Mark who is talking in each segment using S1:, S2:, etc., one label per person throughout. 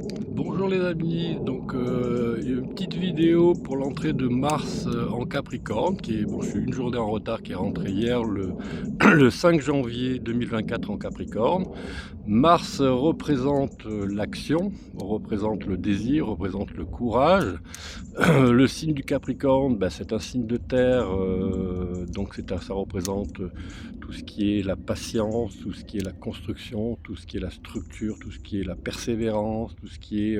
S1: Bonjour les amis, donc une petite vidéo pour l'entrée de Mars en Capricorne, qui est, bon, je suis une journée en retard, qui est rentré hier le 5 janvier 2024 en Capricorne. Mars représente l'action, représente le désir, représente le courage. Le signe du Capricorne, bah, c'est un signe de terre, donc ça représente tout ce qui est la patience, tout ce qui est la construction, tout ce qui est la structure, tout ce qui est la persévérance, tout ce qui est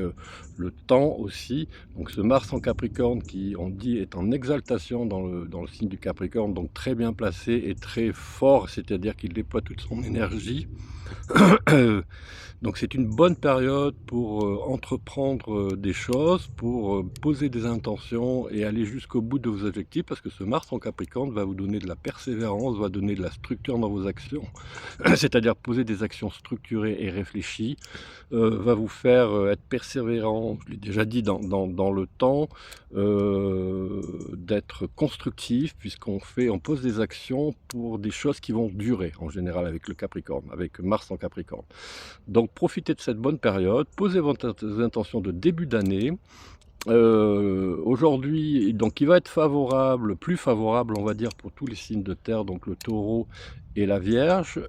S1: le temps aussi. Donc ce Mars en Capricorne qui, on dit, est en exaltation dans le signe du Capricorne, donc très bien placé et très fort, c'est-à-dire qu'il déploie toute son énergie. Donc c'est une bonne période pour entreprendre des choses, pour poser des intentions et aller jusqu'au bout de vos objectifs, parce que ce Mars en Capricorne va vous donner de la persévérance, va donner de la structure dans vos actions, c'est-à-dire poser des actions structurées et réfléchies, va vous faire être persévérant, je l'ai déjà dit, dans le temps, d'être constructif, on pose des actions pour des choses qui vont durer, en général avec le Capricorne, avec Mars en Capricorne. Donc profitez de cette bonne période, posez vos intentions de début d'année. Aujourd'hui, donc il va être favorable, plus favorable, on va dire, pour tous les signes de terre, donc le taureau et la vierge,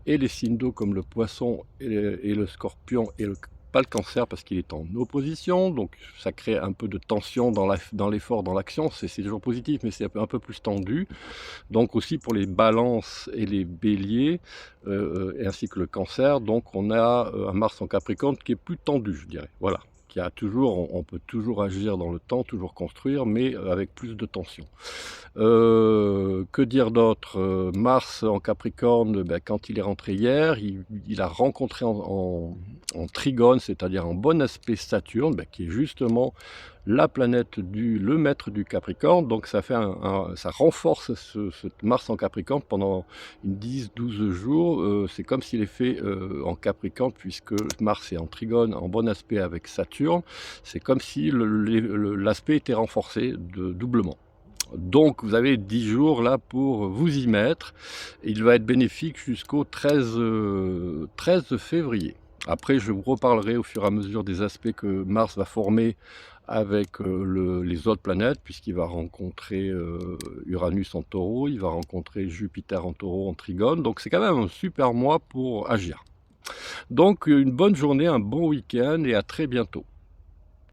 S1: et les signes d'eau comme le poisson et le scorpion et pas le cancer parce qu'il est en opposition, donc ça crée un peu de tension dans l'effort, dans l'action, c'est toujours positif, mais c'est un peu plus tendu. Donc aussi pour les balances et les béliers, et ainsi que le cancer, donc on a un Mars en Capricorne qui est plus tendu, je dirais. Voilà, qui a toujours, on peut toujours agir dans le temps, toujours construire, mais avec plus de tension. Que dire d'autre? Mars en Capricorne, ben, quand il est rentré hier, il a rencontré en trigone, c'est-à-dire en bon aspect Saturne, ben, qui est justement la planète le maître du Capricorne. Donc ça fait ça renforce ce Mars en Capricorne pendant une 10-12 jours. C'est comme s'il est fait en Capricorne, puisque Mars est en trigone, en bon aspect avec Saturne. C'est comme si l'aspect était renforcé doublement. Donc vous avez 10 jours là pour vous y mettre. Il va être bénéfique jusqu'au 13 février. Après, je vous reparlerai au fur et à mesure des aspects que Mars va former avec les autres planètes, puisqu'il va rencontrer Uranus en taureau, il va rencontrer Jupiter en taureau en trigone. Donc c'est quand même un super mois pour agir. Donc une bonne journée, un bon week-end et à très bientôt.